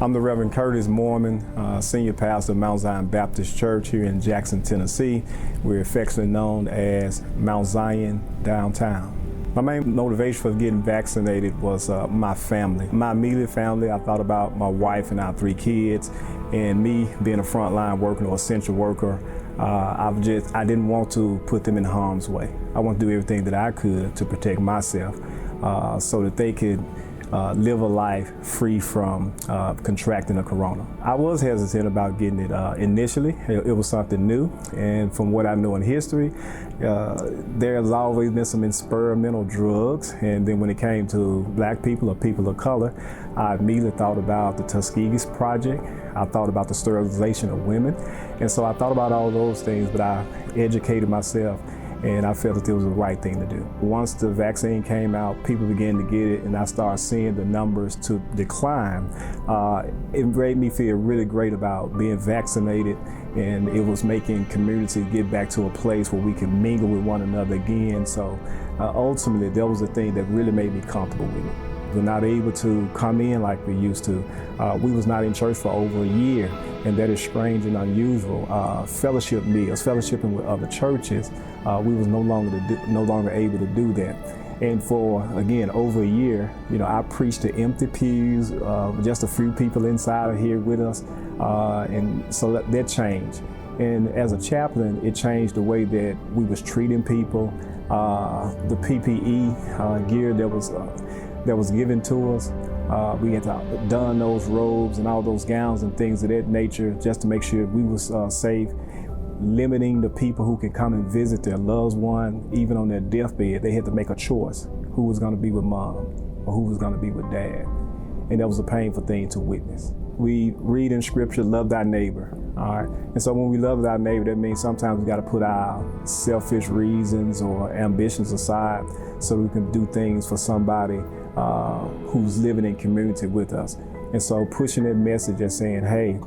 I'm the Reverend Curtis Mormon, Senior Pastor of Mount Zion Baptist Church here in Jackson, Tennessee. We're affectionately known as Mount Zion Downtown. My main motivation for getting vaccinated was my family. My immediate family, I thought about my wife and our 3 kids, and me being a frontline worker or essential worker, I didn't want to put them in harm's way. I want to do everything that I could to protect myself so that they could live a life free from contracting the corona. I was hesitant about getting it initially. It was something new, and from what I know in history, there's always been some experimental drugs, and then when it came to black people or people of color, I immediately thought about the Tuskegee Project. I thought about the sterilization of women, and so I thought about all those things, but I educated myself, and I felt that it was the right thing to do. Once the vaccine came out, people began to get it, and I started seeing the numbers to decline. It made me feel really great about being vaccinated, and it was making community get back to a place where we can mingle with one another again. So ultimately, that was the thing that really made me comfortable with it. We're not able to come in like we used to. We was not in church for over a year, and that is strange and unusual. Fellowship meals, fellowshipping with other churches, we was no longer able to do that. And for, again, over a year, I preached to empty pews, just a few people inside of here with us, and so that changed. And as a chaplain, it changed the way that we was treating people. The PPE gear that was given to us. We had to don those robes and all those gowns and things of that nature just to make sure we was safe. Limiting the people who can come and visit their loved one, even on their deathbed. They had to make a choice who was going to be with mom or who was going to be with dad. And that was a painful thing to witness. We read in scripture, love thy neighbor, all right? And so when we love thy neighbor, that means sometimes we got to put our selfish reasons or ambitions aside so we can do things for somebody who's living in community with us. And so pushing that message and saying, hey,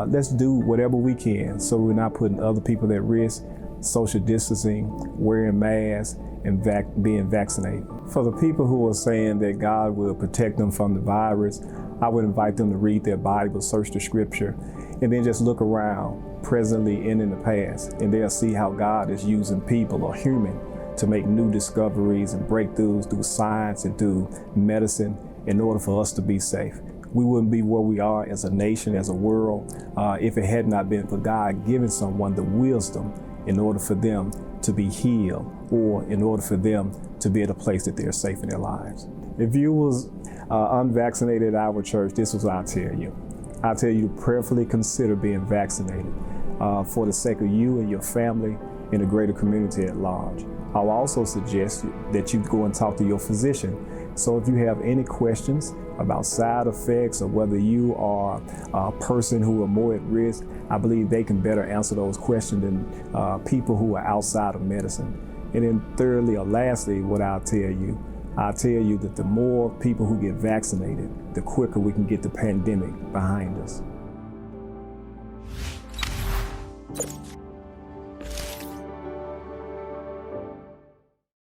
let's do whatever we can so we're not putting other people at risk, social distancing, wearing masks, and being vaccinated. For the people who are saying that God will protect them from the virus, I would invite them to read their Bible, search the scripture, and then just look around presently and in the past, and they'll see how God is using people or human to make new discoveries and breakthroughs through science and through medicine in order for us to be safe. We wouldn't be where we are as a nation, as a world, if it had not been for God giving someone the wisdom in order for them to be healed or in order for them to be at a place that they're safe in their lives. If you was unvaccinated at our church, this is what I tell you. I tell you to prayerfully consider being vaccinated for the sake of you and your family and the greater community at large. I'll also suggest that you go and talk to your physician. So if you have any questions about side effects or whether you are a person who are more at risk, I believe they can better answer those questions than people who are outside of medicine. And then thirdly or lastly, what I'll tell you that the more people who get vaccinated, the quicker we can get the pandemic behind us.